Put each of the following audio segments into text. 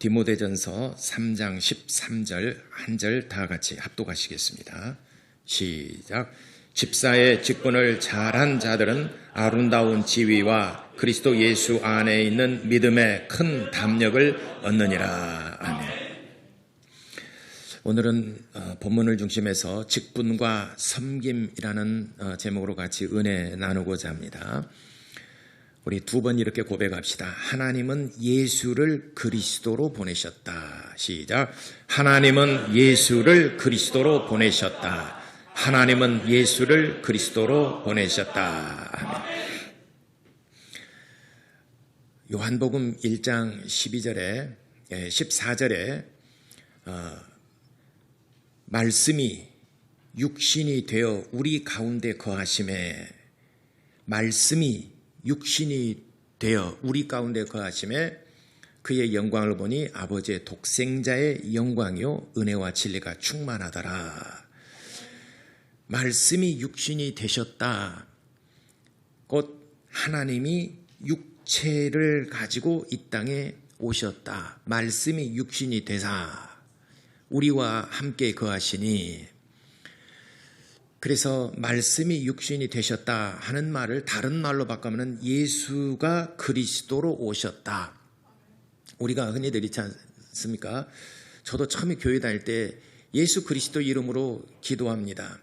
디모데전서 3장 13절 한 절 다 같이 합독하시겠습니다. 시작. 집사의 직분을 잘한 자들은 아름다운 지위와 그리스도 예수 안에 있는 믿음의 큰 담력을 얻느니라. 아멘. 오늘은 본문을 중심해서 직분과 섬김이라는 제목으로 같이 은혜 나누고자 합니다. 우리 두 번 이렇게 고백합시다. 하나님은 예수를 그리스도로 보내셨다. 시작. 하나님은 예수를 그리스도로 보내셨다. 하나님은 예수를 그리스도로 보내셨다. 아멘. 요한복음 1장 12절에 14절에 말씀이 육신이 되어 우리 가운데 거하심에, 말씀이 육신이 되어 우리 가운데 거하심에 그의 영광을 보니 아버지의 독생자의 영광이요 은혜와 진리가 충만하더라. 말씀이 육신이 되셨다. 곧 하나님이 육체를 가지고 이 땅에 오셨다. 말씀이 육신이 되사 우리와 함께 거하시니, 그래서 말씀이 육신이 되셨다 하는 말을 다른 말로 바꾸면 예수가 그리스도로 오셨다. 우리가 흔히들 있지 않습니까? 저도 처음에 교회 다닐 때 예수 그리스도 이름으로 기도합니다.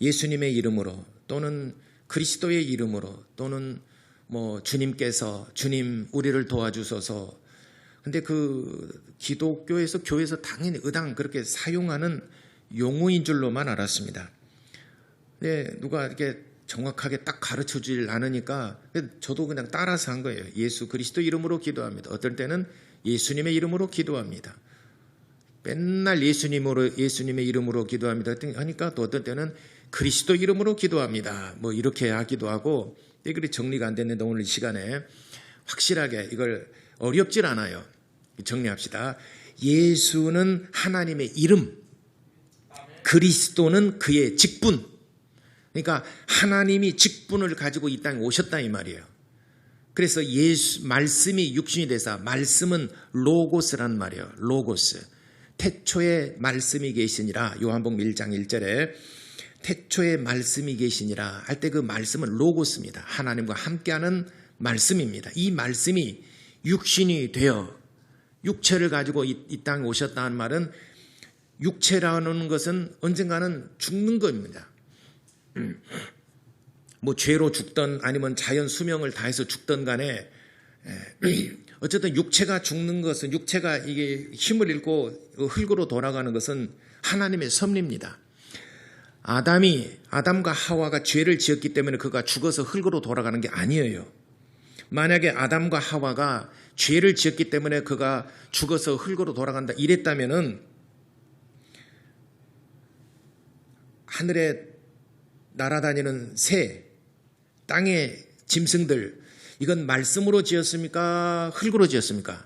예수님의 이름으로 또는 그리스도의 이름으로 또는 주님께서 주님 우리를 도와주소서. 근데 그 기독교에서 교회에서 당연히 의당 그렇게 사용하는 용어인 줄로만 알았습니다. 근데 누가 이렇게 정확하게 딱 가르쳐 주질 않으니까 저도 그냥 따라서 한 거예요. 예수 그리스도 이름으로 기도합니다. 어떨 때는 예수님의 이름으로 기도합니다. 맨날 예수님의 이름으로 기도합니다 하니까 또 어떨 때는 그리스도 이름으로 기도합니다. 이렇게 하기도 하고, 그게 정리가 안 됐는데 오늘 이 시간에 확실하게 이걸 어렵질 않아요. 정리합시다. 예수는 하나님의 이름, 그리스도는 그의 직분. 그러니까 하나님이 직분을 가지고 이 땅에 오셨다 이 말이에요. 그래서 말씀이 육신이 되사, 말씀은 로고스란 말이에요. 로고스. 태초에 말씀이 계시니라. 요한복음 1장 1절에 태초에 말씀이 계시니라 할 때 그 말씀은 로고스입니다. 하나님과 함께하는 말씀입니다. 이 말씀이 육신이 되어 육체를 가지고 이 땅에 오셨다는 말은, 육체라는 것은 언젠가는 죽는 겁니다. 죄로 죽던 아니면 자연 수명을 다해서 죽던 간에 어쨌든 육체가 죽는 것은, 육체가 이게 힘을 잃고 흙으로 돌아가는 것은 하나님의 섭리입니다. 아담과 하와가 죄를 지었기 때문에 그가 죽어서 흙으로 돌아가는 게 아니에요. 만약에 아담과 하와가 죄를 지었기 때문에 그가 죽어서 흙으로 돌아간다 이랬다면은 하늘에 날아다니는 새, 땅의 짐승들, 이건 말씀으로 지었습니까? 흙으로 지었습니까?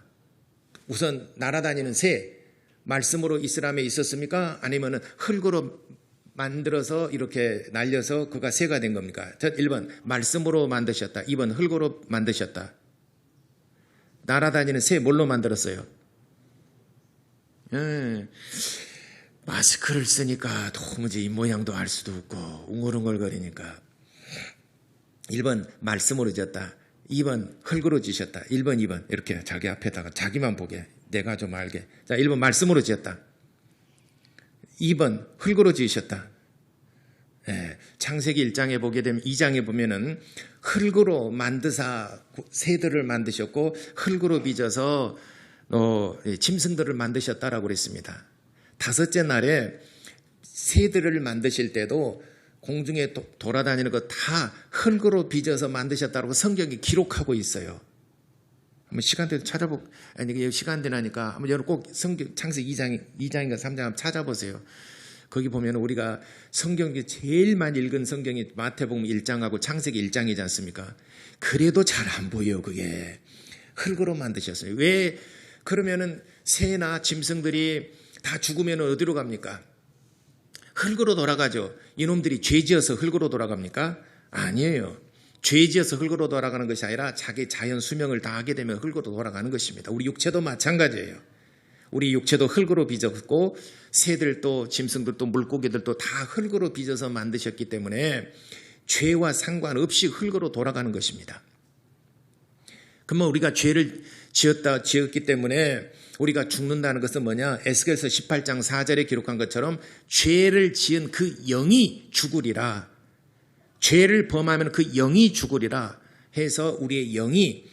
우선 날아다니는 새, 말씀으로 이스라엘에 있었습니까? 아니면 흙으로 만들어서 이렇게 날려서 그가 새가 된 겁니까? 1번 말씀으로 만드셨다. 2번 흙으로 만드셨다. 날아다니는 새 뭘로 만들었어요? 마스크를 쓰니까 도무지 입 모양도 알 수도 없고 웅얼웅얼거리니까 1번 말씀으로 지었다. 2번 흙으로 지셨다. 1번 2번 이렇게 자기 앞에다가 자기만 보게, 내가 좀 알게. 자, 1번 말씀으로 지었다. 2번 흙으로 지으셨다. 창세기 1장에 보게 되면 2장에 보면은 흙으로 만드사 새들을 만드셨고 흙으로 빚어서 짐승들을 만드셨다라고 그랬습니다. 다섯째 날에 새들을 만드실 때도 공중에 돌아다니는 거 다 흙으로 빚어서 만드셨다고 성경이 기록하고 있어요. 한번 시간 되도 시간 되나니까 한번 여러분 꼭 성경 창세기 2장인가 3장 한번 찾아보세요. 거기 보면 우리가 성경이 제일 많이 읽은 성경이 마태복음 1장하고 창세기 1장이지 않습니까? 그래도 잘 안 보여. 그게 흙으로 만드셨어요. 왜 그러면은 새나 짐승들이 다 죽으면 어디로 갑니까? 흙으로 돌아가죠. 이놈들이 죄지어서 흙으로 돌아갑니까? 아니에요. 죄지어서 흙으로 돌아가는 것이 아니라 자기 자연 수명을 다하게 되면 흙으로 돌아가는 것입니다. 우리 육체도 마찬가지예요. 우리 육체도 흙으로 빚었고 새들도 짐승들도 물고기들도 다 흙으로 빚어서 만드셨기 때문에 죄와 상관없이 흙으로 돌아가는 것입니다. 그러면 우리가 죄를 지었기 때문에 우리가 죽는다는 것은 뭐냐? 에스겔서 18장 4절에 기록한 것처럼 죄를 지은 그 영이 죽으리라. 죄를 범하면 그 영이 죽으리라 해서 우리의 영이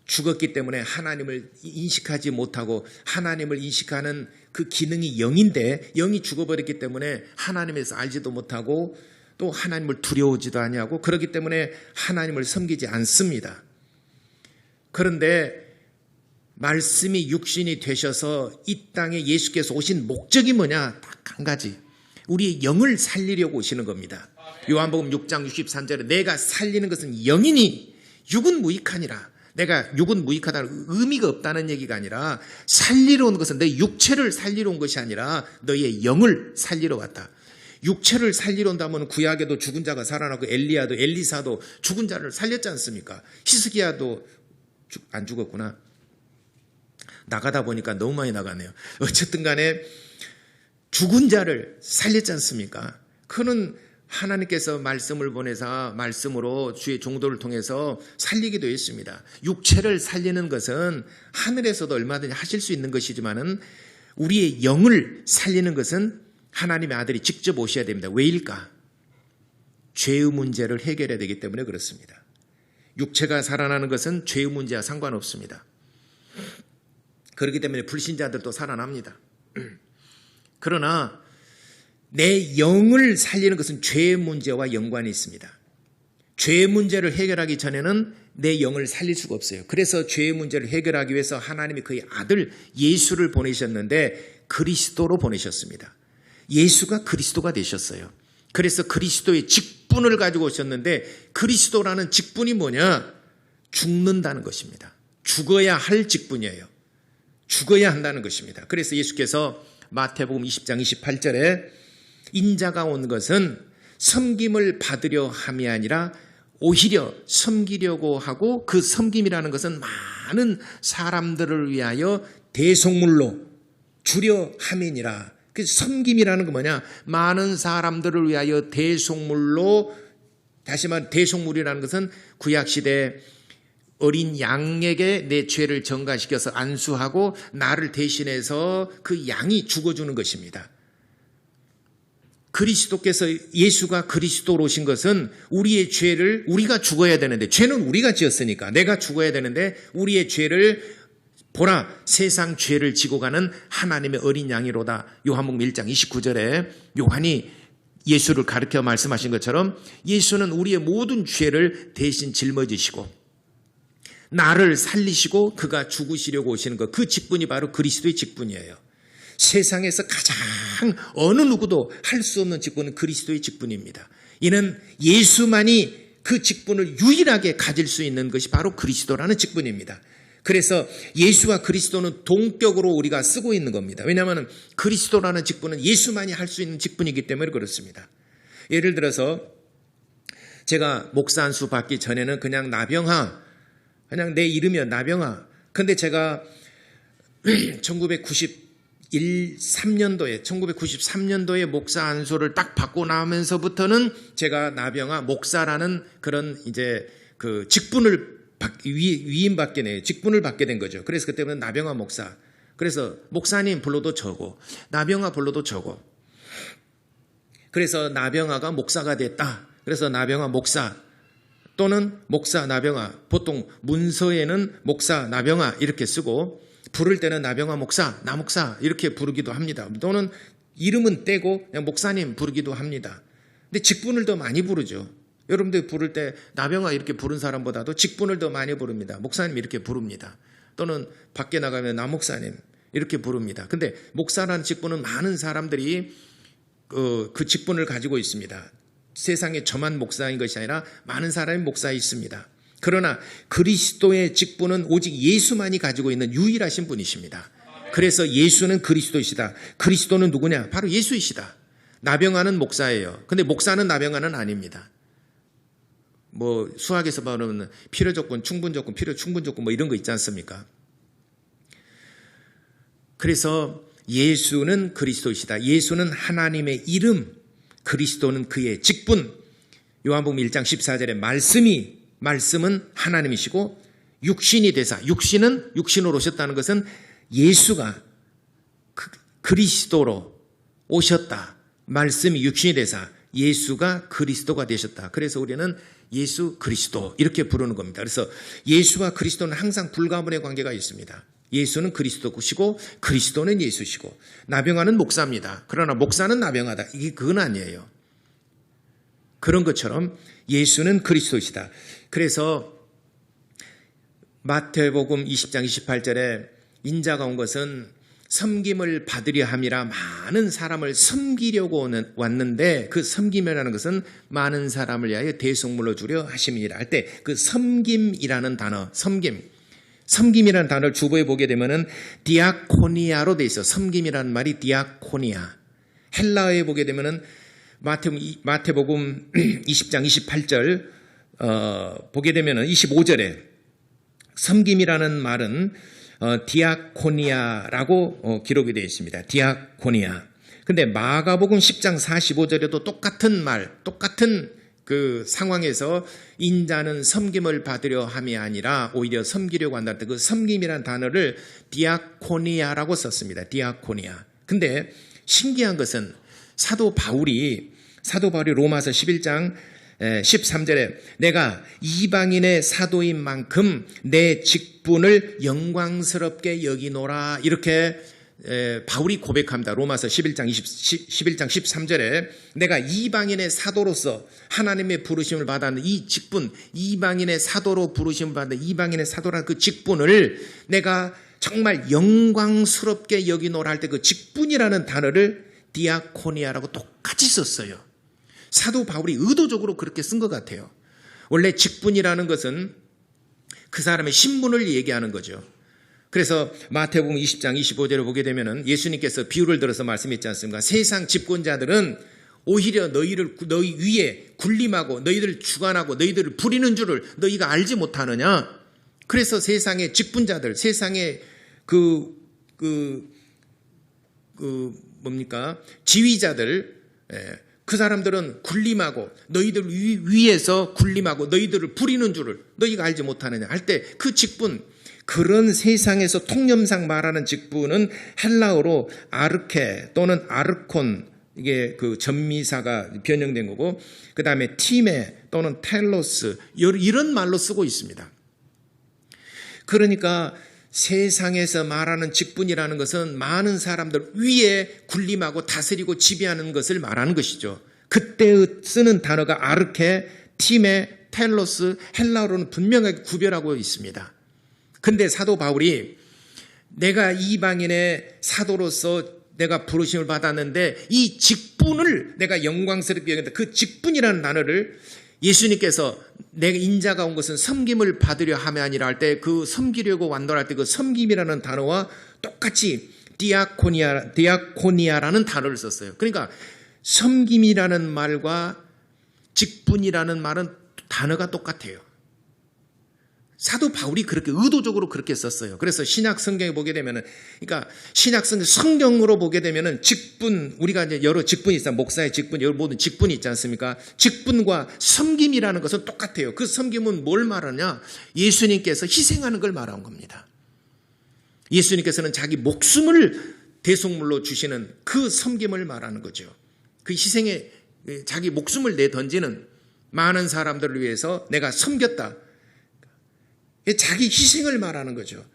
죽었기 때문에 하나님을 인식하지 못하고 하나님을 인식하는 그 기능이 영인데 영이 죽어버렸기 때문에 하나님에서 알지도 못하고 또 하나님을 두려워하지도 아니하고 그렇기 때문에 하나님을 섬기지 않습니다. 그런데 말씀이 육신이 되셔서 이 땅에 예수께서 오신 목적이 뭐냐? 딱 한 가지. 우리의 영을 살리려고 오시는 겁니다. 요한복음 6장 63절에 내가 살리는 것은 영이니 육은 무익하니라. 내가 육은 무익하다는 의미가 없다는 얘기가 아니라 살리러 온 것은 내 육체를 살리러 온 것이 아니라 너희의 영을 살리러 왔다. 육체를 살리러 온다면 구약에도 죽은 자가 살아나고 엘리야도 엘리사도 죽은 자를 살렸지 않습니까? 히스기야도 안 죽었구나. 나가다 보니까 너무 많이 나가네요. 어쨌든 간에 죽은 자를 살렸지 않습니까? 그는 하나님께서 말씀을 보내사 말씀으로 주의 종도를 통해서 살리기도 했습니다. 육체를 살리는 것은 하늘에서도 얼마든지 하실 수 있는 것이지만은 우리의 영을 살리는 것은 하나님의 아들이 직접 오셔야 됩니다. 왜일까? 죄의 문제를 해결해야 되기 때문에 그렇습니다. 육체가 살아나는 것은 죄의 문제와 상관없습니다. 그렇기 때문에 불신자들도 살아납니다. 그러나 내 영을 살리는 것은 죄의 문제와 연관이 있습니다. 죄의 문제를 해결하기 전에는 내 영을 살릴 수가 없어요. 그래서 죄의 문제를 해결하기 위해서 하나님이 그의 아들 예수를 보내셨는데 그리스도로 보내셨습니다. 예수가 그리스도가 되셨어요. 그래서 그리스도의 직분을 가지고 오셨는데 그리스도라는 직분이 뭐냐? 죽는다는 것입니다. 죽어야 할 직분이에요. 죽어야 한다는 것입니다. 그래서 예수께서 마태복음 20장 28절에 인자가 온 것은 섬김을 받으려 함이 아니라 오히려 섬기려고 하고 그 섬김이라는 것은 많은 사람들을 위하여 대속물로 주려 함이니라. 그 섬김이라는 건 뭐냐? 많은 사람들을 위하여 대속물로, 다시 말해 대속물이라는 것은 구약시대 어린 양에게 내 죄를 전가시켜서 안수하고 나를 대신해서 그 양이 죽어주는 것입니다. 그리스도께서 예수가 그리스도로 오신 것은 우리의 죄를 우리가 죽어야 되는데 죄는 우리가 지었으니까 내가 죽어야 되는데 우리의 죄를 보라 세상 죄를 지고 가는 하나님의 어린 양이로다. 요한복음 1장 29절에 요한이 예수를 가르쳐 말씀하신 것처럼 예수는 우리의 모든 죄를 대신 짊어지시고 나를 살리시고 그가 죽으시려고 오시는 것, 그 직분이 바로 그리스도의 직분이에요. 세상에서 가장 어느 누구도 할 수 없는 직분은 그리스도의 직분입니다. 이는 예수만이 그 직분을 유일하게 가질 수 있는 것이 바로 그리스도라는 직분입니다. 그래서 예수와 그리스도는 동격으로 우리가 쓰고 있는 겁니다. 왜냐하면 그리스도라는 직분은 예수만이 할 수 있는 직분이기 때문에 그렇습니다. 예를 들어서 제가 목사 안수 받기 전에는 그냥 나병하, 그냥 내 이름이야 나병하. 근데 제가 1993년도에 목사 안수를 딱 받고 나면서부터는 제가 나병하 목사라는 그런 이제 그 직분을 위임받게 돼 직분을 받게 된 거죠. 그래서 그때는 나병하 목사. 그래서 목사님 불러도 저고 나병하 불러도 저고. 그래서 나병하가 목사가 됐다. 그래서 나병하 목사 또는 목사 나병하. 보통 문서에는 목사 나병하 이렇게 쓰고 부를 때는 나병하 목사, 나목사 이렇게 부르기도 합니다. 또는 이름은 떼고 그냥 목사님 부르기도 합니다. 근데 직분을 더 많이 부르죠. 여러분들 부를 때 나병하 이렇게 부른 사람보다도 직분을 더 많이 부릅니다. 목사님 이렇게 부릅니다. 또는 밖에 나가면 나목사님 이렇게 부릅니다. 근데 목사라는 직분은 많은 사람들이 그 직분을 가지고 있습니다. 세상에 저만 목사인 것이 아니라 많은 사람이 목사에 있습니다. 그러나 그리스도의 직분은 오직 예수만이 가지고 있는 유일하신 분이십니다. 그래서 예수는 그리스도이시다. 그리스도는 누구냐? 바로 예수이시다. 나병하는 목사예요. 근데 목사는 나병하는 아닙니다. 뭐 수학에서 말하면 필요 조건, 충분 조건, 필요 충분 조건 뭐 이런 거 있지 않습니까? 그래서 예수는 그리스도이시다. 예수는 하나님의 이름, 그리스도는 그의 직분. 요한복음 1장 14절에 말씀은 하나님이시고 육신이 되사, 육신으로 오셨다는 것은 예수가 그리스도로 오셨다. 말씀이 육신이 되사 예수가 그리스도가 되셨다. 그래서 우리는 예수 그리스도 이렇게 부르는 겁니다. 그래서 예수와 그리스도는 항상 불가분의 관계가 있습니다. 예수는 그리스도시고 그리스도는 예수시고, 나병하는 목사입니다. 그러나 목사는 나병하다. 이게 그건 아니에요. 그런 것처럼 예수는 그리스도시다. 그래서 마태복음 20장 28절에 인자가 온 것은 섬김을 받으려 함이라, 많은 사람을 섬기려고 왔는데, 그 섬김이라는 것은 많은 사람을 위하여 대속물로 주려 하심이라 할 때 그 섬김이라는 단어, 섬김이라는 단어를 주보에 보게 되면은 디아코니아로 돼 있어. 섬김이라는 말이 디아코니아. 헬라어에 보게 되면은 마태복음 20장 28절 보게 되면은 25절에 섬김이라는 말은 디아코니아라고 기록이 되어 있습니다. 디아코니아. 근데 마가복음 10장 45절에도 똑같은 말, 똑같은 그 상황에서 인자는 섬김을 받으려 함이 아니라 오히려 섬기려고 한다 할 때 그 섬김이라는 단어를 디아코니아라고 썼습니다. 디아코니아. 근데 신기한 것은 사도 바울이 로마서 11장 13절에 내가 이방인의 사도인 만큼 내 직분을 영광스럽게 여기노라, 이렇게 바울이 고백합니다. 로마서 11장 13절에 내가 이방인의 사도로서 하나님의 부르심을 받았는 이 직분, 이방인의 사도로 부르심을 받는 이방인의 사도라는 그 직분을 내가 정말 영광스럽게 여기노라 할 때 그 직분이라는 단어를 디아코니아라고 똑같이 썼어요. 사도 바울이 의도적으로 그렇게 쓴 것 같아요. 원래 직분이라는 것은 그 사람의 신분을 얘기하는 거죠. 그래서 마태복음 20장 25절을 보게 되면은 예수님께서 비유를 들어서 말씀했지 않습니까? 세상 집권자들은 오히려 너희 위에 군림하고 너희들을 주관하고 너희들을 부리는 줄을 너희가 알지 못하느냐? 그래서 세상의 직분자들, 세상의 지휘자들, 그 사람들은 군림하고 너희들 위에서 군림하고 너희들을 부리는 줄을 너희가 알지 못하느냐 할 때 그 직분, 그런 세상에서 통념상 말하는 직분은 헬라어로 아르케 또는 아르콘, 이게 그 전미사가 변형된 거고, 그 다음에 티메 또는 텔로스, 이런 말로 쓰고 있습니다. 그러니까 세상에서 말하는 직분이라는 것은 많은 사람들 위에 군림하고 다스리고 지배하는 것을 말하는 것이죠. 그때 쓰는 단어가 아르케, 티메, 텔로스, 헬라어로는 분명하게 구별하고 있습니다. 근데 사도 바울이 내가 이방인의 사도로서 내가 부르심을 받았는데 이 직분을 내가 영광스럽게 여긴다. 그 직분이라는 단어를 예수님께서 내가 인자가 온 것은 섬김을 받으려 함이 아니라 할 때 그 섬기려고 완도할 때 그 섬김이라는 단어와 똑같이 디아코니아라는 단어를 썼어요. 그러니까 섬김이라는 말과 직분이라는 말은 단어가 똑같아요. 사도 바울이 그렇게 의도적으로 그렇게 썼어요. 그래서 신약 성경에 보게 되면은, 그러니까 신약 성경으로 보게 되면은 직분, 우리가 이제 여러 직분이 있어요. 목사의 직분, 여러 모든 직분이 있지 않습니까? 직분과 섬김이라는 것은 똑같아요. 그 섬김은 뭘 말하냐? 예수님께서 희생하는 걸 말한 겁니다. 예수님께서는 자기 목숨을 대속물로 주시는 그 섬김을 말하는 거죠. 그 희생에 자기 목숨을 내던지는, 많은 사람들을 위해서 내가 섬겼다. 자기 희생을 말하는 거죠.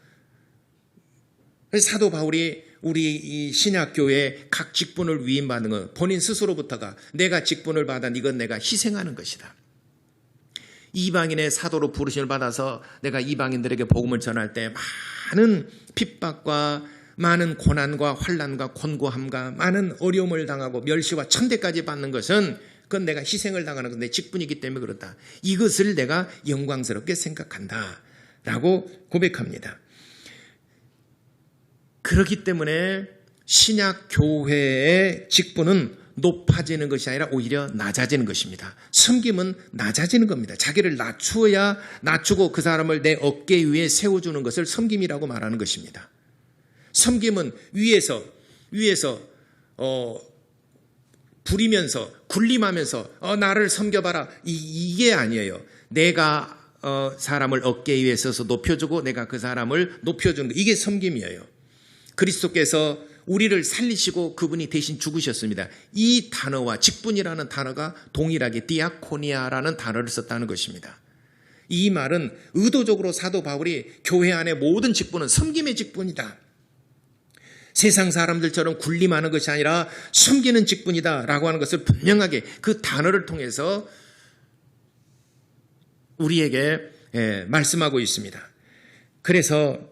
사도 바울이 우리 이 신약교회의 각 직분을 위임받는 건 본인 스스로부터가 내가 직분을 받아 이건 내가 희생하는 것이다. 이방인의 사도로 부르심을 받아서 내가 이방인들에게 복음을 전할 때 많은 핍박과 많은 고난과 환난과 곤고함과 많은 어려움을 당하고 멸시와 천대까지 받는 것은 그건 내가 희생을 당하는 건 내 직분이기 때문에 그렇다. 이것을 내가 영광스럽게 생각한다 라고 고백합니다. 그렇기 때문에 신약 교회의 직분은 높아지는 것이 아니라 오히려 낮아지는 것입니다. 섬김은 낮아지는 겁니다. 자기를 낮추고 그 사람을 내 어깨 위에 세워주는 것을 섬김이라고 말하는 것입니다. 섬김은 위에서 부리면서 군림하면서 나를 섬겨봐라 이게 아니에요. 내가 사람을 어깨 위에 서서 높여주고 내가 그 사람을 높여주는 거, 이게 섬김이에요. 그리스도께서 우리를 살리시고 그분이 대신 죽으셨습니다. 이 단어와 직분이라는 단어가 동일하게 디아코니아라는 단어를 썼다는 것입니다. 이 말은 의도적으로 사도 바울이 교회 안의 모든 직분은 섬김의 직분이다, 세상 사람들처럼 군림하는 것이 아니라 섬기는 직분이다 라고 하는 것을 분명하게 그 단어를 통해서 우리에게 말씀하고 있습니다. 그래서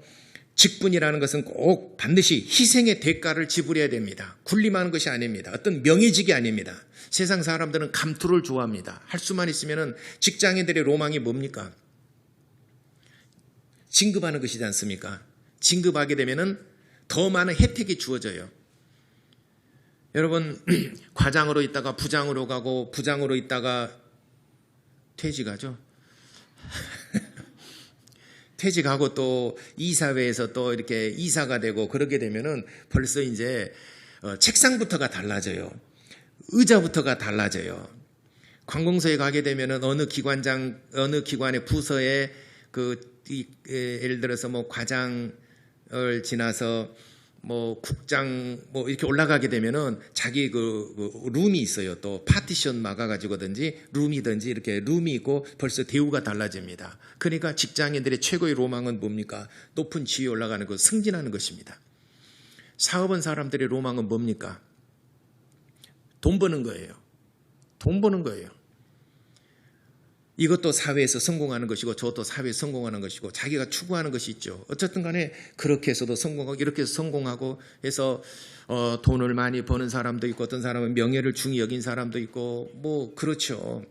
직분이라는 것은 꼭 반드시 희생의 대가를 지불해야 됩니다. 군림하는 것이 아닙니다. 어떤 명예직이 아닙니다. 세상 사람들은 감투를 좋아합니다. 할 수만 있으면 직장인들의 로망이 뭡니까? 진급하는 것이지 않습니까? 진급하게 되면 더 많은 혜택이 주어져요. 여러분, 과장으로 있다가 부장으로 가고 부장으로 있다가 퇴직하죠. 퇴직하고 또 이사회에서 또 이렇게 이사가 되고 그러게 되면은 벌써 이제 책상부터가 달라져요. 의자부터가 달라져요. 관공서에 가게 되면은 어느 기관의 부서에 예를 들어서 뭐 과장을 지나서 뭐 국장 뭐 이렇게 올라가게 되면은 자기 그 룸이 있어요. 또 파티션 막아가지고든지 룸이든지 이렇게 룸이 있고 벌써 대우가 달라집니다. 그러니까 직장인들의 최고의 로망은 뭡니까? 높은 지위에 올라가는 것, 승진하는 것입니다. 사업은 사람들의 로망은 뭡니까? 돈 버는 거예요. 돈 버는 거예요. 이것도 사회에서 성공하는 것이고 저것도 사회에서 성공하는 것이고 자기가 추구하는 것이 있죠. 어쨌든 간에 그렇게 해서도 성공하고 이렇게 해서 성공하고 해서 돈을 많이 버는 사람도 있고 어떤 사람은 명예를 중히 여긴 사람도 있고 뭐 그렇죠.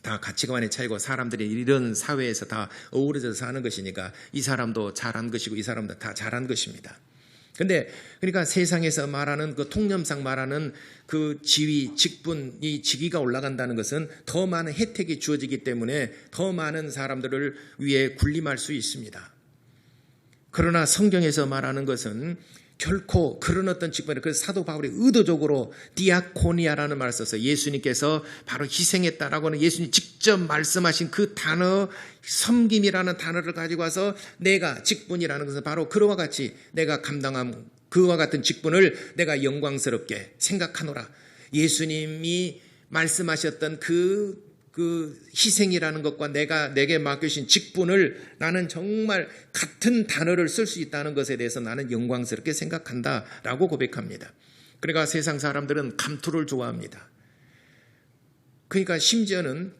다 가치관의 차이고 사람들이 이런 사회에서 다 어우러져서 사는 것이니까 이 사람도 잘한 것이고 이 사람도 다 잘한 것입니다. 근데 그러니까 세상에서 말하는 그 통념상 말하는 그 지위, 직분, 이 직위가 올라간다는 것은 더 많은 혜택이 주어지기 때문에 더 많은 사람들을 위해 군림할 수 있습니다. 그러나 성경에서 말하는 것은 결코 그런 어떤 직분을, 그래서 사도 바울이 의도적으로 디아코니아라는 말을 써서 예수님께서 바로 희생했다라고 하는 예수님 직접 말씀하신 그 단어, 섬김이라는 단어를 가지고 와서 내가 직분이라는 것은 바로 그와 같이 내가 감당한 그와 같은 직분을 내가 영광스럽게 생각하노라. 예수님이 말씀하셨던 그 희생이라는 것과 내게 맡겨주신 직분을 나는 정말 같은 단어를 쓸 수 있다는 것에 대해서 나는 영광스럽게 생각한다라고 고백합니다. 그러니까 세상 사람들은 감투를 좋아합니다. 그러니까 심지어는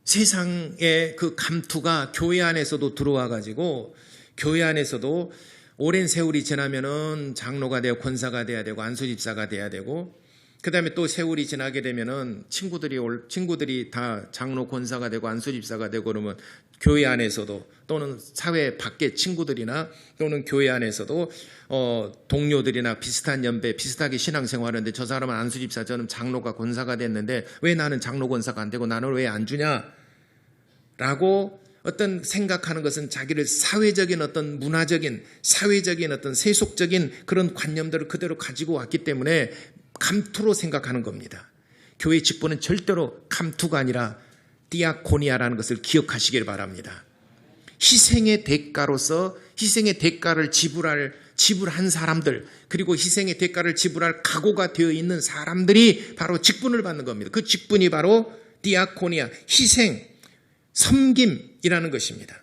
세상의 그 감투가 교회 안에서도 들어와 가지고 교회 안에서도 오랜 세월이 지나면은 장로가 되어 권사가 돼야 되고 안수집사가 돼야 되고 그 다음에 또 세월이 지나게 되면은 친구들이 다 장로 권사가 되고 안수집사가 되고 그러면 교회 안에서도 또는 사회 밖의 친구들이나 또는 교회 안에서도 동료들이나 비슷한 연배, 비슷하게 신앙생활하는데 저 사람은 안수집사, 저는 장로가 권사가 됐는데 왜 나는 장로 권사가 안 되고 나는 왜 안 주냐? 라고 어떤 생각하는 것은 자기를 사회적인 어떤 문화적인, 사회적인 어떤 세속적인 그런 관념들을 그대로 가지고 왔기 때문에 감투로 생각하는 겁니다. 교회 직분은 절대로 감투가 아니라 디아코니아라는 것을 기억하시길 바랍니다. 희생의 대가로서 희생의 대가를 지불한 사람들, 그리고 희생의 대가를 지불할 각오가 되어 있는 사람들이 바로 직분을 받는 겁니다. 그 직분이 바로 디아코니아, 희생, 섬김이라는 것입니다.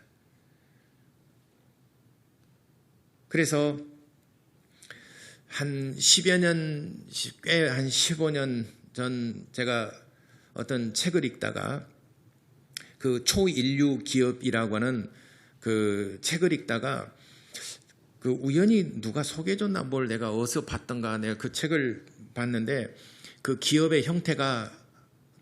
그래서 한 10여 년, 꽤 한 15년 전 제가 어떤 책을 읽다가 그 초인류 기업이라고 하는 그 책을 읽다가 그 우연히 누가 소개해줬나 뭘 내가 어디서 봤던가 내가 그 책을 봤는데 그 기업의 형태가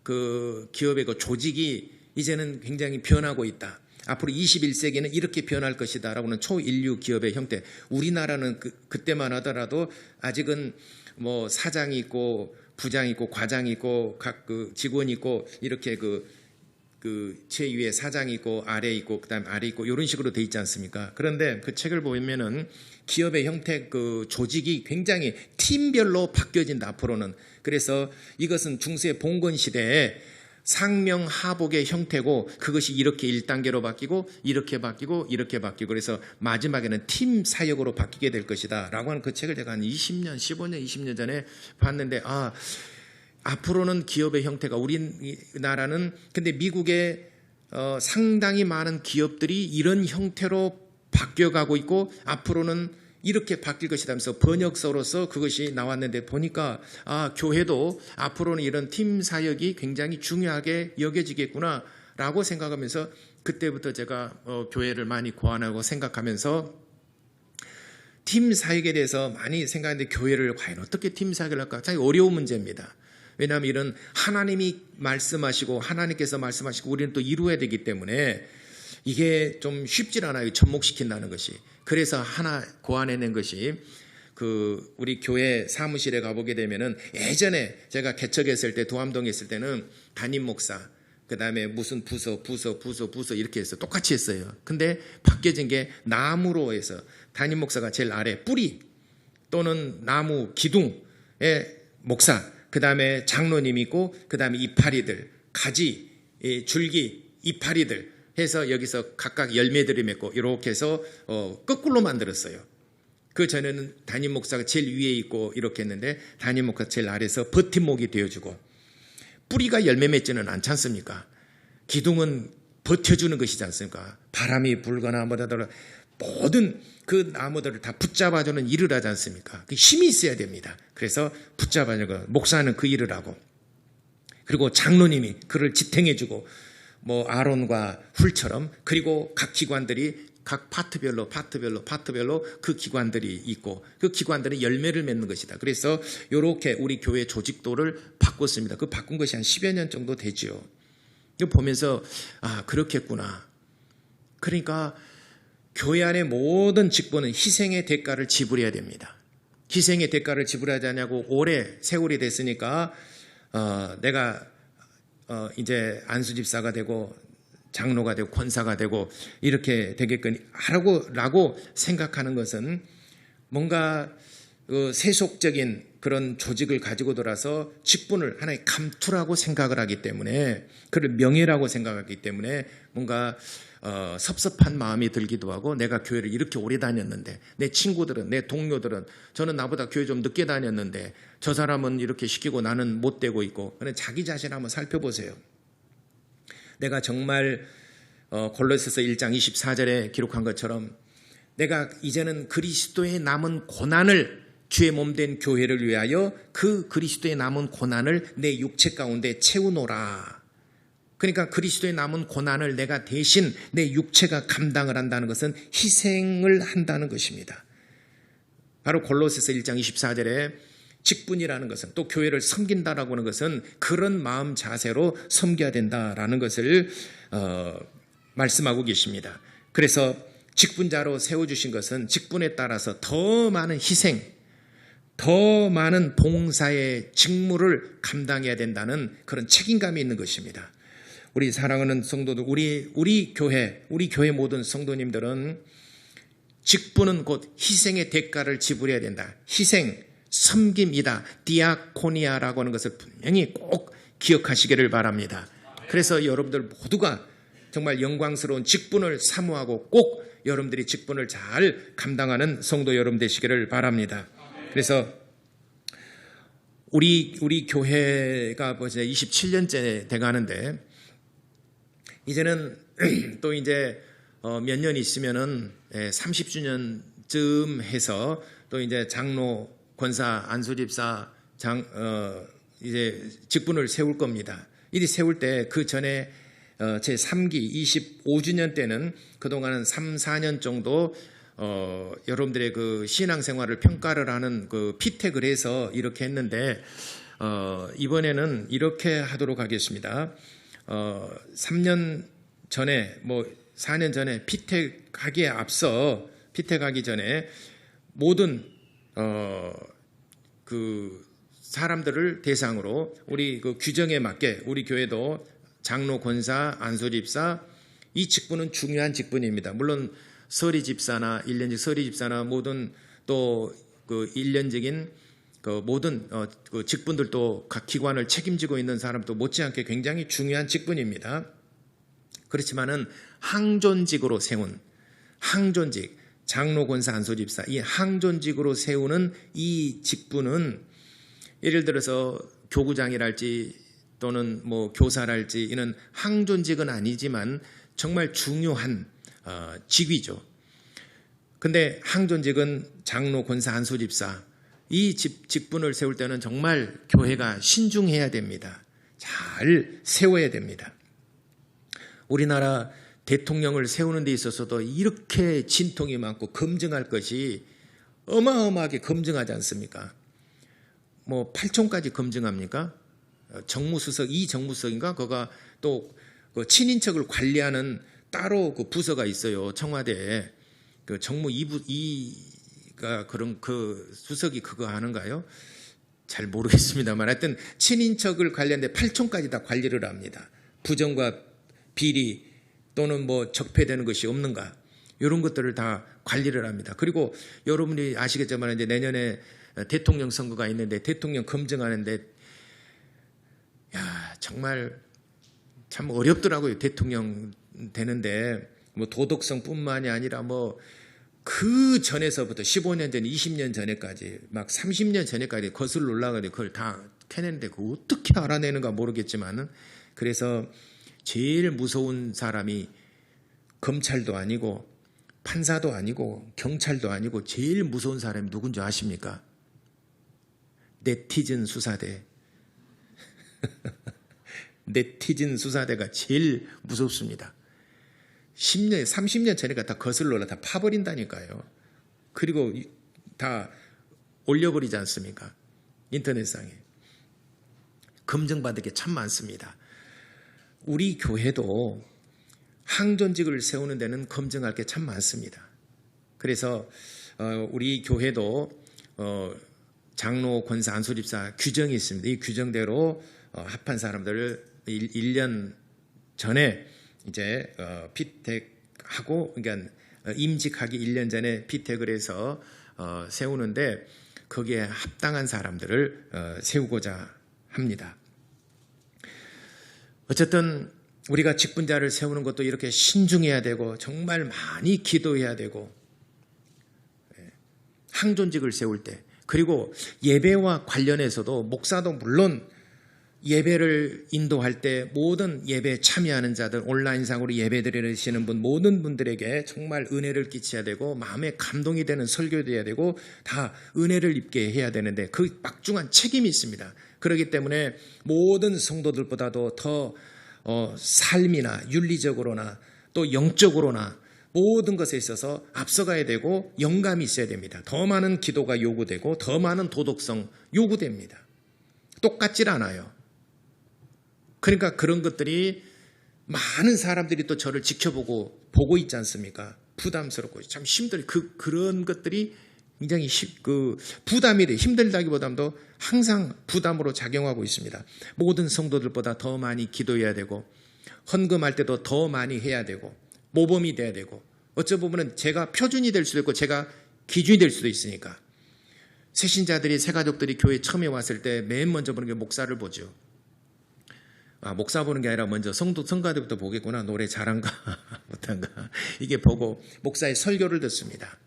그 기업의 그 조직이 이제는 굉장히 변하고 있다. 앞으로 21세기는 이렇게 변할 것이다 라고 하는 초인류 기업의 형태. 우리나라는 그때만 하더라도 아직은 뭐 사장이 있고 부장이 있고 과장이 있고 각 그 직원이 있고 이렇게 그 제 위에 사장이 있고 아래 있고 그다음에 아래 있고 이런 식으로 돼 있지 않습니까? 그런데 그 책을 보면은 기업의 형태 그 조직이 굉장히 팀별로 바뀌어진다 앞으로는. 그래서 이것은 중세 봉건 시대에 상명 하복의 형태고 그것이 이렇게 1단계로 바뀌고 이렇게 바뀌고 이렇게 바뀌고 그래서 마지막에는 팀 사역으로 바뀌게 될 것이다 라고 하는 그 책을 제가 한 20년 15년 20년 전에 봤는데 앞으로는 기업의 형태가 우리나라는 근데 미국에 상당히 많은 기업들이 이런 형태로 바뀌어가고 있고 앞으로는 이렇게 바뀔 것이다 하면서 번역서로서 그것이 나왔는데 보니까 교회도 앞으로는 이런 팀 사역이 굉장히 중요하게 여겨지겠구나 라고 생각하면서 그때부터 제가 교회를 많이 고안하고 생각하면서 팀 사역에 대해서 많이 생각했는데 교회를 과연 어떻게 팀 사역을 할까 굉장히 어려운 문제입니다. 왜냐하면 이런 하나님이 말씀하시고 하나님께서 말씀하시고 우리는 또 이루어야 되기 때문에 이게 좀 쉽질 않아요. 접목시킨다는 것이. 그래서 하나 고안해낸 것이 우리 교회 사무실에 가보게 되면은 예전에 제가 개척했을 때 도암동에 있을 때는 담임 목사 그다음에 무슨 부서 이렇게 해서 똑같이 했어요. 근데 바뀌어진 게 나무로 해서 담임 목사가 제일 아래 뿌리 또는 나무 기둥의 목사 그다음에 장로님이 있고 그다음에 이파리들 가지 줄기 이파리들 해서 여기서 각각 열매들이 맺고 이렇게 해서 거꾸로 만들었어요. 그 전에는 담임 목사가 제일 위에 있고 이렇게 했는데 담임 목사가 제일 아래에서 버팀목이 되어주고 뿌리가 열매 맺지는 않지 않습니까? 기둥은 버텨주는 것이지 않습니까? 바람이 불거나 뭐라더라 모든 그 나무들을 다 붙잡아주는 일을 하지 않습니까? 그 힘이 있어야 됩니다. 그래서 붙잡아주고 목사는 그 일을 하고 그리고 장로님이 그를 지탱해주고 뭐 아론과 훌처럼 그리고 각 기관들이 각 파트별로 그 기관들이 있고 그 기관들이 열매를 맺는 것이다. 그래서 이렇게 우리 교회 조직도를 바꿨습니다. 그 바꾼 것이 한 10여 년 정도 되죠. 이거 보면서 그렇겠구나. 그러니까 교회 안의 모든 직분은 희생의 대가를 지불해야 됩니다. 희생의 대가를 지불하지 않냐고 오래 세월이 됐으니까 내가 이제 안수집사가 되고 장로가 되고 권사가 되고 이렇게 되겠거니 라고 생각하는 것은 뭔가 세속적인 그런 조직을 가지고 돌아서 직분을 하나의 감투라고 생각을 하기 때문에 그를 명예라고 생각하기 때문에 뭔가 섭섭한 마음이 들기도 하고 내가 교회를 이렇게 오래 다녔는데 내 친구들은 내 동료들은 저는 나보다 교회 좀 늦게 다녔는데 저 사람은 이렇게 시키고 나는 못 되고 있고 자기 자신 한번 살펴보세요. 내가 정말 골로새서 1장 24절에 기록한 것처럼 내가 이제는 그리스도의 남은 고난을 주의 몸된 교회를 위하여 그 그리스도의 남은 고난을 내 육체 가운데 채우노라. 그러니까 그리스도의 남은 고난을 내가 대신 내 육체가 감당을 한다는 것은 희생을 한다는 것입니다. 바로 골로새서 1장 24절에 직분이라는 것은 또 교회를 섬긴다라고 하는 것은 그런 마음 자세로 섬겨야 된다라는 것을 말씀하고 계십니다. 그래서 직분자로 세워주신 것은 직분에 따라서 더 많은 희생, 더 많은 봉사의 직무를 감당해야 된다는 그런 책임감이 있는 것입니다. 우리 사랑하는 성도들, 우리 교회 모든 성도님들은 직분은 곧 희생의 대가를 지불해야 된다. 희생, 섬김이다. 디아코니아라고 하는 것을 분명히 꼭 기억하시기를 바랍니다. 그래서 여러분들 모두가 정말 영광스러운 직분을 사모하고 꼭 여러분들이 직분을 잘 감당하는 성도 여러분 되시기를 바랍니다. 그래서 우리 교회가 벌써 27년째 돼가는데 이제는 또 이제 몇 년 있으면은 30주년쯤 해서 또 이제 장로, 권사, 안수집사 이제 직분을 세울 겁니다. 이리 세울 때 그 전에 제 3기 25주년 때는 그동안은 3, 4년 정도 여러분들의 그 신앙생활을 평가를 하는 그 피택을 해서 이렇게 했는데 이번에는 이렇게 하도록 하겠습니다. 3년 전에 4년 전에 피택하기에 앞서 피택하기 전에 모든 그 사람들을 대상으로 우리 그 규정에 맞게 우리 교회도 장로, 권사, 안수집사, 이 직분은 중요한 직분입니다. 물론 서리집사나 1년직 서리집사나 모든 또 그 1년직인 그 모든 그 직분들도 각 기관을 책임지고 있는 사람도 못지않게 굉장히 중요한 직분입니다. 그렇지만은 항존직으로 세운 항존직, 장로, 권사, 안수집사, 이 항존직으로 세우는 이 직분은 예를 들어서 교구장이랄지 또는 뭐 교사랄지 이런 항존직은 아니지만 정말 중요한 직위죠. 근데 항존직은 장로, 권사, 안수집사 이 직분을 세울 때는 정말 교회가 신중해야 됩니다. 잘 세워야 됩니다. 우리나라 대통령을 세우는 데 있어서도 이렇게 진통이 많고 검증할 것이 어마어마하게 검증하지 않습니까? 뭐 8총까지 검증합니까? 정무수석, 이 정무수석인가? 그가 또 그 친인척을 관리하는 따로 그 부서가 있어요. 청와대에. 그 정무 2가 그런 그 수석이 그거 하는가요? 잘 모르겠습니다만 하여튼 친인척을 관리하는데 8총까지 다 관리를 합니다. 부정과 비리 또는 뭐 적폐되는 것이 없는가 이런 것들을 다 관리를 합니다. 그리고 여러분이 아시겠지만 이제 내년에 대통령 선거가 있는데 대통령 검증하는데 야 정말 참 어렵더라고요. 대통령 되는데 뭐 도덕성뿐만이 아니라 뭐 그 전에서부터 15년 전, 20년 전에까지 막 30년 전에까지 거슬러 올라가는데 그걸 다 캐내는데 그걸 어떻게 알아내는가 모르겠지만은 그래서 제일 무서운 사람이 검찰도 아니고 판사도 아니고 경찰도 아니고 제일 무서운 사람이 누군지 아십니까? 네티즌 수사대. 네티즌 수사대가 제일 무섭습니다. 10년, 30년 전에가 다 거슬러 다 파버린다니까요. 그리고 다 올려버리지 않습니까? 인터넷상에. 검증받을 게 참 많습니다. 우리 교회도 항존직을 세우는 데는 검증할 게 참 많습니다. 그래서 우리 교회도 장로, 권사, 안수집사 규정이 있습니다. 이 규정대로 합한 사람들을 1년 전에 이제 피택하고 그러니까 임직하기 1년 전에 피택을 해서 세우는데 거기에 합당한 사람들을 세우고자 합니다. 어쨌든 우리가 직분자를 세우는 것도 이렇게 신중해야 되고 정말 많이 기도해야 되고 항존직을 세울 때 그리고 예배와 관련해서도 목사도 물론 예배를 인도할 때 모든 예배에 참여하는 자들 온라인상으로 예배 드리시는 분 모든 분들에게 정말 은혜를 끼쳐야 되고 마음에 감동이 되는 설교도 해야 되고 다 은혜를 입게 해야 되는데 그 막중한 책임이 있습니다. 그렇기 때문에 모든 성도들보다도 더 삶이나 윤리적으로나 또 영적으로나 모든 것에 있어서 앞서가야 되고 영감이 있어야 됩니다. 더 많은 기도가 요구되고 더 많은 도덕성 요구됩니다. 똑같질 않아요. 그러니까 그런 것들이 많은 사람들이 또 저를 지켜보고 보고 있지 않습니까? 부담스럽고 참 힘들어요. 그런 것들이 굉장히 부담이 돼요. 힘들다기보다도 항상 부담으로 작용하고 있습니다. 모든 성도들보다 더 많이 기도해야 되고 헌금할 때도 더 많이 해야 되고 모범이 돼야 되고 어쩌 보면 제가 표준이 될 수도 있고 제가 기준이 될 수도 있으니까 새신자들이 새가족들이 교회에 처음에 왔을 때 맨 먼저 보는 게 목사를 보죠. 목사 보는 게 아니라 먼저 성가대부터 보겠구나. 노래 잘한가 못한가 이게 보고 목사의 설교를 듣습니다.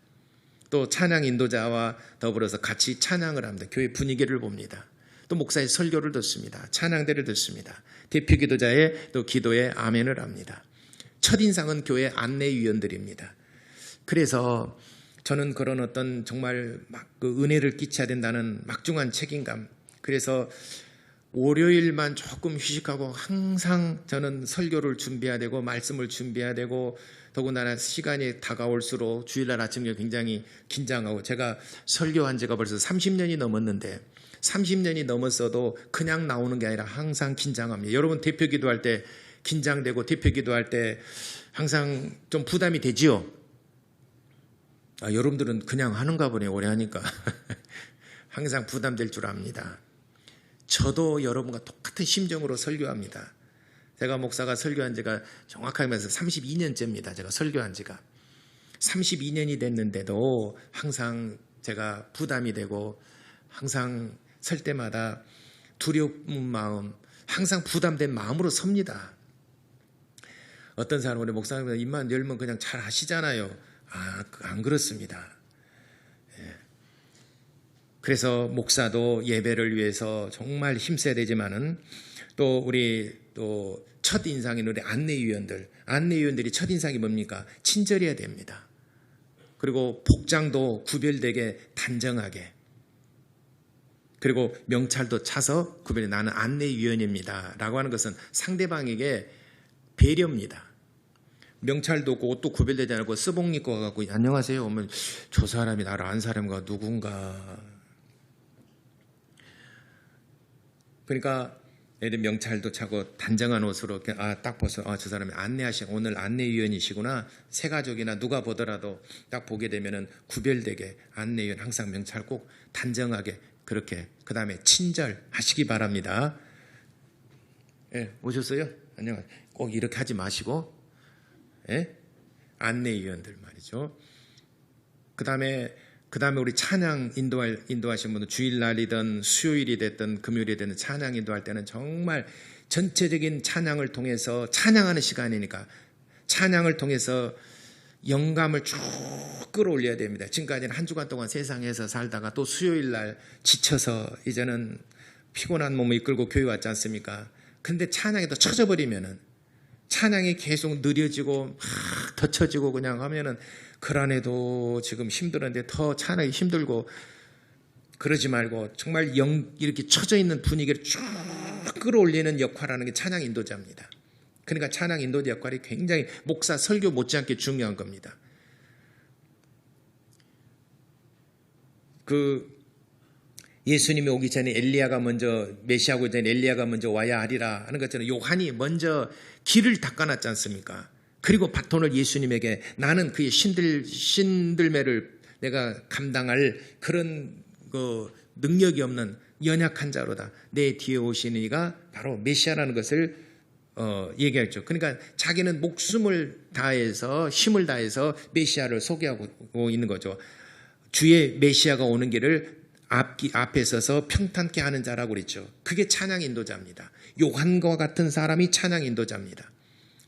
또 찬양 인도자와 더불어서 같이 찬양을 합니다. 교회 분위기를 봅니다. 또 목사의 설교를 듣습니다. 찬양대를 듣습니다. 대표 기도자의 또 기도에 아멘을 합니다. 첫인상은 교회 안내위원들입니다. 그래서 저는 그런 어떤 정말 그 은혜를 끼쳐야 된다는 막중한 책임감. 그래서 월요일만 조금 휴식하고 항상 저는 설교를 준비해야 되고 말씀을 준비해야 되고 더군다나 시간이 다가올수록 주일날 아침에 굉장히 긴장하고 제가 설교한 지가 벌써 30년이 넘었는데 30년이 넘었어도 그냥 나오는 게 아니라 항상 긴장합니다. 여러분 대표 기도할 때 긴장되고 대표 기도할 때 항상 좀 부담이 되지요? 여러분들은 그냥 하는가 보네 오래 하니까 항상 부담될 줄 압니다. 저도 여러분과 똑같은 심정으로 설교합니다. 제가 목사가 설교한 지가 정확하게 말해서 32년째입니다. 제가 설교한 지가. 32년이 됐는데도 항상 제가 부담이 되고 항상 설 때마다 두려운 마음, 항상 부담된 마음으로 섭니다. 어떤 사람은 우리 목사님 입만 열면 그냥 잘 하시잖아요. 안 그렇습니다. 그래서 목사도 예배를 위해서 정말 힘써야 되지만은 또 우리 또 첫인상인 우리 안내위원들이 첫인상이 뭡니까? 친절해야 됩니다. 그리고 복장도 구별되게 단정하게, 그리고 명찰도 차서 구별해, 나는 안내위원입니다 라고 하는 것은 상대방에게 배려입니다. 명찰도 없고 옷도 구별되지 않고 스복 입고 와갖고 안녕하세요 오면 저 사람이 나를 안 사람과 누군가. 그러니까 예를 명찰도 차고 단정한 옷으로 딱 벗어 저 사람이 오늘 안내위원이시구나. 새 가족이나 누가 보더라도 딱 보게 되면은 구별되게 안내위원 항상 명찰 꼭 단정하게 그렇게, 그 다음에 친절하시기 바랍니다. 예, 오셨어요? 안녕하세요. 꼭 이렇게 하지 마시고, 예? 안내위원들 말이죠. 그 다음에 우리 찬양 인도하신 분은 주일날이든 수요일이 됐든 금요일이 됐든 찬양 인도할 때는 정말 전체적인 찬양을 통해서, 찬양하는 시간이니까 찬양을 통해서 영감을 쭉 끌어올려야 됩니다. 지금까지는 한 주간 동안 세상에서 살다가 또 수요일날 지쳐서 이제는 피곤한 몸을 이끌고 교회 왔지 않습니까? 근데 찬양에 더 쳐져버리면은, 찬양이 계속 느려지고 막 덧쳐지고 그냥 하면은 그 안에도 지금 힘들었는데 더 찬양이 힘들고, 그러지 말고 정말 이렇게 쳐져 있는 분위기를 쭉 끌어올리는 역할을 하는 게 찬양 인도자입니다. 그러니까 찬양 인도자 역할이 굉장히 목사 설교 못지않게 중요한 겁니다. 예수님이 오기 전에 메시아가 오기 전에 엘리야가 먼저 와야 하리라 하는 것처럼 요한이 먼저 길을 닦아놨지 않습니까? 그리고 바톤을 예수님에게, 나는 그의 신들매를 내가 감당할 그런 능력이 없는 연약한 자로다. 내 뒤에 오시는 이가 바로 메시아라는 것을 얘기했죠. 그러니까 자기는 목숨을 다해서, 힘을 다해서 메시아를 소개하고 있는 거죠. 주의 메시아가 오는 길을 앞에 서서 평탄케 하는 자라고 그랬죠. 그게 찬양 인도자입니다. 요한과 같은 사람이 찬양 인도자입니다.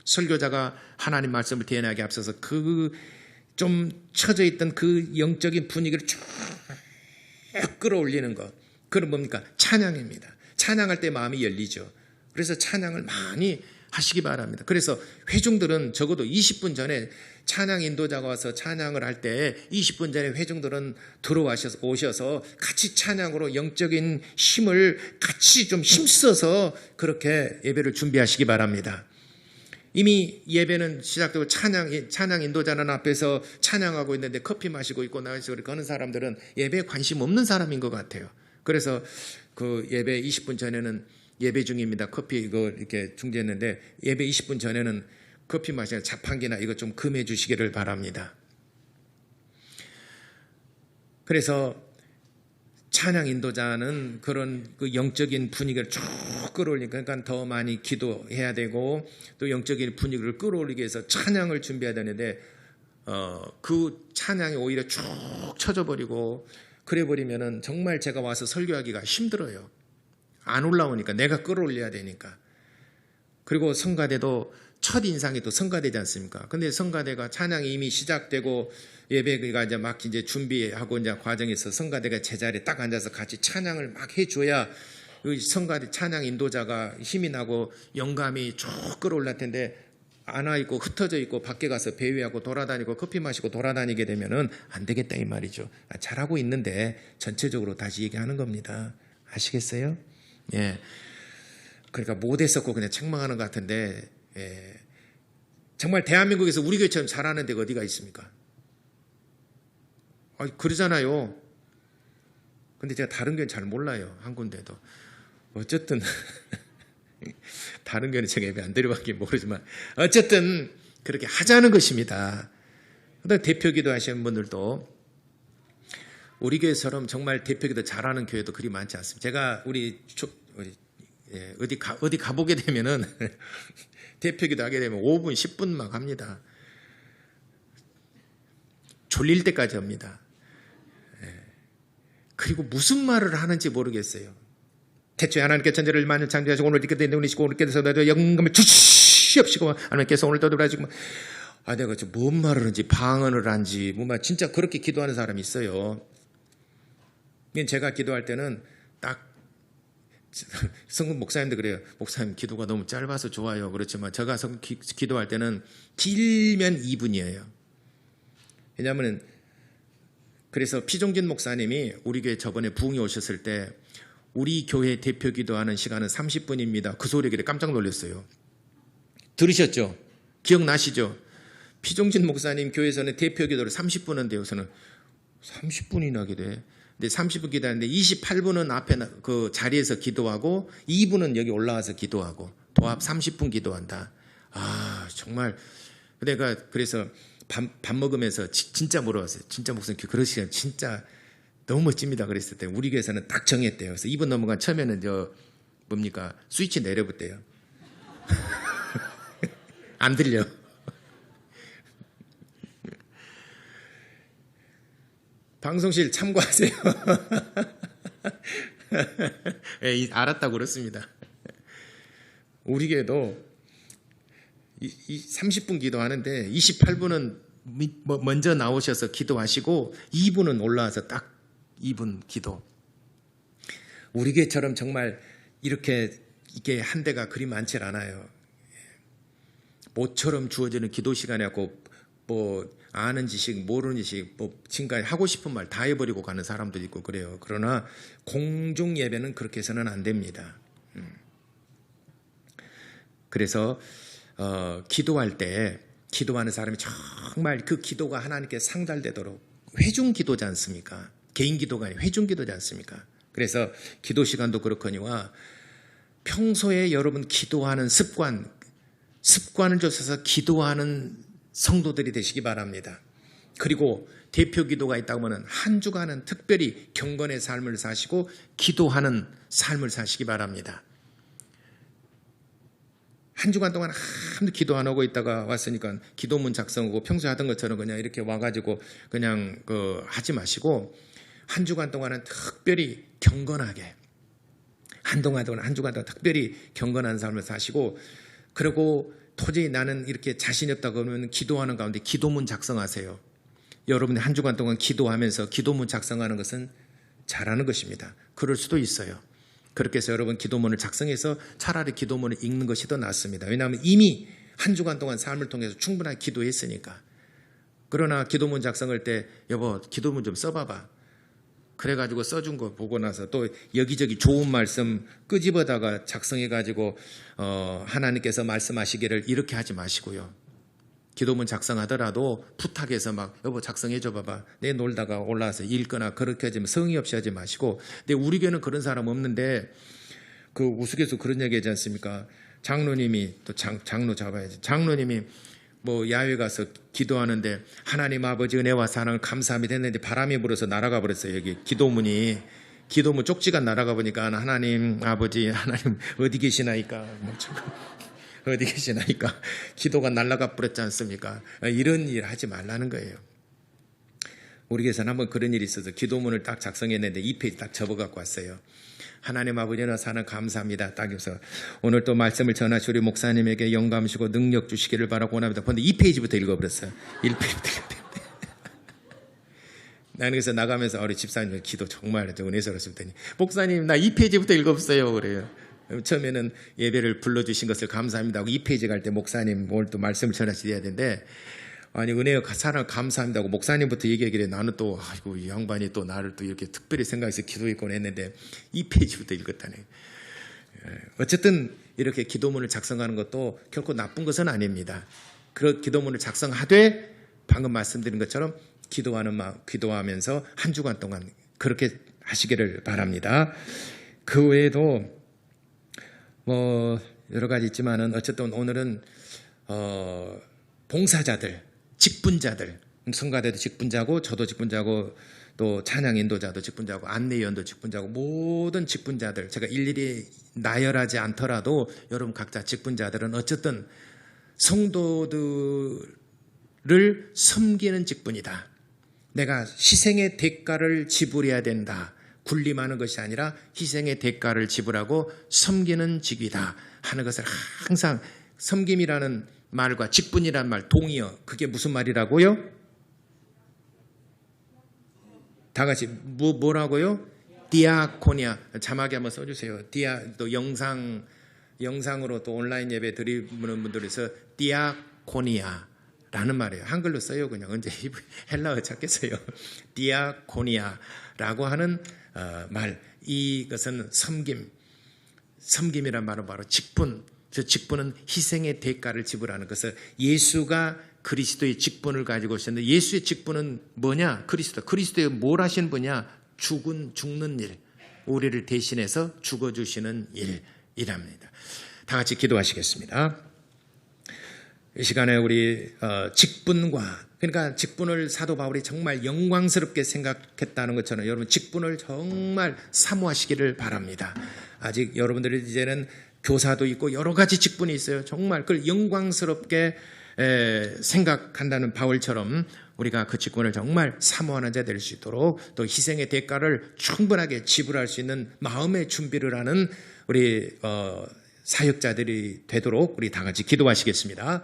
설교자가 하나님 말씀을 대연하게 앞서서 좀 처져 있던 그 영적인 분위기를 쭉 끌어올리는 것, 그건 뭡니까? 찬양입니다. 찬양할 때 마음이 열리죠. 그래서 찬양을 많이 하시기 바랍니다. 그래서 회중들은 적어도 20분 전에 찬양 인도자가 와서 찬양을 할 때 20분 전에 회중들은 오셔서 같이 찬양으로 영적인 힘을 같이 좀 힘써서 그렇게 예배를 준비하시기 바랍니다. 이미 예배는 시작되고 찬양 인도자는 앞에서 찬양하고 있는데 커피 마시고 있고 나와서 그러는 사람들은 예배에 관심 없는 사람인 것 같아요. 그래서 그 예배 20분 전에는 예배 중입니다. 커피 이렇게 중지했는데 예배 20분 전에는 커피 마시는 자판기나 이거 좀 금해 주시기를 바랍니다. 그래서 찬양 인도자는 그런 그 영적인 분위기를 쭉 끌어올리니까, 그러니까 더 많이 기도해야 되고 또 영적인 분위기를 끌어올리기 위해서 찬양을 준비해야 되는데 그 찬양이 오히려 쭉 쳐져버리고 그래버리면은 정말 제가 와서 설교하기가 힘들어요. 안 올라오니까, 내가 끌어올려야 되니까. 그리고 성가대도 첫인상이 또 성가대지 않습니까? 근데 성가대가 찬양이 이미 시작되고 예배가 이제 준비하고 이제 과정에서 성가대가 제자리에 딱 앉아서 같이 찬양을 막 해줘야 성가대 찬양 인도자가 힘이 나고 영감이 쭉 끌어올릴 텐데, 안 와 있고 흩어져 있고 밖에 가서 배회하고 돌아다니고 커피 마시고 돌아다니게 되면은 안 되겠다 이 말이죠. 잘하고 있는데 전체적으로 다시 얘기하는 겁니다. 아시겠어요? 예. 그러니까 못했었고 그냥 책망하는 것 같은데, 예. 정말 대한민국에서 우리 교회처럼 잘하는 데가 어디가 있습니까? 그러잖아요. 근데 제가 다른 교회는 잘 몰라요. 한 군데도. 어쨌든 다른 교회는 제가 예배 안 드려봤긴 모르지만 어쨌든 그렇게 하자는 것입니다. 그다음에 대표기도 하시는 분들도 우리 교회처럼 정말 대표기도 잘하는 교회도 그리 많지 않습니다. 제가 우리 예, 어디 가보게 되면은 대표기도 하게 되면 5분, 10분 막 합니다. 졸릴 때까지 합니다. 예. 그리고 무슨 말을 하는지 모르겠어요. 태초에 하나님께서 천지를 만일 창조하시고 오늘 이렇게 된 운이시고 오늘 이렇게 돼서 영감을 주시옵시고 하나님께서 오늘 떠들어가지고 내가 뭔 말을 하는지 방언을 한지 진짜 그렇게 기도하는 사람이 있어요. 제가 기도할 때는 딱 성금 목사님도 그래요. 목사님 기도가 너무 짧아서 좋아요. 그렇지만 제가 기도할 때는 길면 2분이에요. 왜냐하면 그래서 피종진 목사님이 우리 교회 저번에 부흥이 오셨을 때 우리 교회 대표 기도하는 시간은 30분입니다. 그 소리에 깜짝 놀랐어요. 들으셨죠? 기억나시죠? 피종진 목사님 교회에서는 대표 기도를 30분 한대요. 저는 30분이나 하게 돼. 근데 30분 기도하는데 28분은 앞에 그 자리에서 기도하고 2분은 여기 올라와서 기도하고 도합 30분 기도한다. 정말 내가 그래서 밥 먹으면서 진짜 물어봤어요. 진짜 목사님 그러시면 진짜 너무 멋집니다. 그랬을 때 우리 교회에서는 딱 정했대요. 그래서 2분 넘어간 처음에는 스위치 내려붙대요. 안 들려. 방송실 참고하세요. 예, 알았다고 그렇습니다. 우리 교회도 30분 기도하는데 28분은 먼저 나오셔서 기도하시고 2분은 올라와서 딱 2분 기도. 우리 교회처럼 정말 이게 한 대가 그리 많지 않아요. 모처럼 주어지는 기도 시간이었고 아는 지식 모르는 지식 지금까지 하고 싶은 말 다 해버리고 가는 사람도 있고 그래요. 그러나 공중 예배는 그렇게 해서는 안 됩니다. 그래서 기도할 때 기도하는 사람이 정말 그 기도가 하나님께 상달되도록 회중 기도지 않습니까? 개인 기도가 아니라 회중 기도지 않습니까? 그래서 기도 시간도 그렇거니와 평소에 여러분 기도하는 습관을 줬어서 기도하는 성도들이 되시기 바랍니다. 그리고 대표 기도가 있다고 하면 한 주간은 특별히 경건의 삶을 사시고 기도하는 삶을 사시기 바랍니다. 한 주간 동안 아무도 기도 안 하고 있다가 왔으니까 기도문 작성하고 평소에 하던 것처럼 그냥 이렇게 와가지고 그냥 하지 마시고 한 주간 동안은 특별히 경건하게 한 주간 동안 특별히 경건한 삶을 사시고 그리고 도저히 나는 이렇게 자신이 없다고 하면 기도하는 가운데 기도문 작성하세요. 여러분이 한 주간 동안 기도하면서 기도문 작성하는 것은 잘하는 것입니다. 그럴 수도 있어요. 그렇게 해서 여러분 기도문을 작성해서 차라리 기도문을 읽는 것이 더 낫습니다. 왜냐하면 이미 한 주간 동안 삶을 통해서 충분하게 기도했으니까. 그러나 기도문 작성할 때 여보 기도문 좀 써봐봐. 그래가지고 써준 거 보고 나서 또 여기저기 좋은 말씀 끄집어다가 작성해가지고 하나님께서 말씀하시기를 이렇게 하지 마시고요. 기도문 작성하더라도 부탁해서 막 여보 작성해줘 봐봐. 내 놀다가 올라와서 읽거나 그렇게 하지 성의 없이 하지 마시고. 근데 우리 교회는 그런 사람 없는데 그 우스갯소리 그런 얘기 하지 않습니까? 장로님이 또 장로 잡아야지. 장로님이 야외 가서 기도하는데 하나님 아버지 은혜와 사랑을 감사합니다 했는데 바람이 불어서 날아가 버렸어요. 여기 기도문 쪽지가 날아가 보니까 하나님 아버지 하나님 어디 계시나이까 어디 계시나이까 기도가 날아가 버렸지 않습니까? 이런 일 하지 말라는 거예요. 우리 교회에서는 한번 그런 일이 있어서 기도문을 딱 작성했는데 2페이지 딱 접어갖고 왔어요. 하나님 아버지나 사는 감사합니다. 딱 해서 오늘 또 말씀을 전하시 우리 목사님에게 영감 주시고 능력 주시기를 바라고 원합니다. 그런데 2페이지부터 읽어버렸어요. 1페이지부터 읽어버렸는데 나는 그래서 나가면서 우리 집사님 기도 정말 은혜스러웠을 테니 목사님 나 2페이지부터 읽어보세요 그래요. 처음에는 예배를 불러주신 것을 감사합니다 하고 2페이지 갈 때 목사님 오늘 또 말씀을 전하셔야 되는데 아니 은혜와 사랑 감사합니다 하고 목사님부터 얘기하길래 나는 또 아이고 이 양반이 또 나를 또 이렇게 특별히 생각해서 기도했곤 했는데 2페이지부터 읽었다네. 어쨌든 이렇게 기도문을 작성하는 것도 결코 나쁜 것은 아닙니다. 그 기도문을 작성하되 방금 말씀드린 것처럼 기도하면서 한 주간 동안 그렇게 하시기를 바랍니다. 그 외에도 여러 가지 있지만은 어쨌든 오늘은 봉사자들 직분자들 성가대도 직분자고 저도 직분자고 또 찬양 인도자도 직분자고 안내위원도 직분자고 모든 직분자들 제가 일일이 나열하지 않더라도 여러분 각자 직분자들은 어쨌든 성도들을 섬기는 직분이다. 내가 희생의 대가를 지불해야 된다. 군림하는 것이 아니라 희생의 대가를 지불하고 섬기는 직위다 하는 것을 항상 섬김이라는 말과 직분이라는 말 동의어 그게 무슨 말이라고요? 다 같이 뭐라고요? 디아코니아. 자막에 한번 써주세요. 또 영상으로 또 온라인 예배 드리는 분들에서 디아코니아라는 말이에요. 한글로 써요. 그냥 언제 헬라어 찾겠어요. 디아코니아라고 하는 말. 이것은 섬김이란 말은 바로 직분. 저 직분은 희생의 대가를 지불하는 것을 예수가 그리스도의 직분을 가지고 있었는데 예수의 직분은 뭐냐? 그리스도의 뭘 하신 분이냐? 죽는 일, 우리를 대신해서 죽어주시는 일이랍니다. 다 같이 기도하시겠습니다. 이 시간에 우리 직분과 그러니까 직분을 사도 바울이 정말 영광스럽게 생각했다는 것처럼 여러분 직분을 정말 사모하시기를 바랍니다. 아직 여러분들이 이제는 교사도 있고 여러 가지 직분이 있어요. 정말 그걸 영광스럽게 생각한다는 바울처럼 우리가 그 직분을 정말 사모하는 자 될 수 있도록 또 희생의 대가를 충분하게 지불할 수 있는 마음의 준비를 하는 우리 사역자들이 되도록 우리 다 같이 기도하시겠습니다.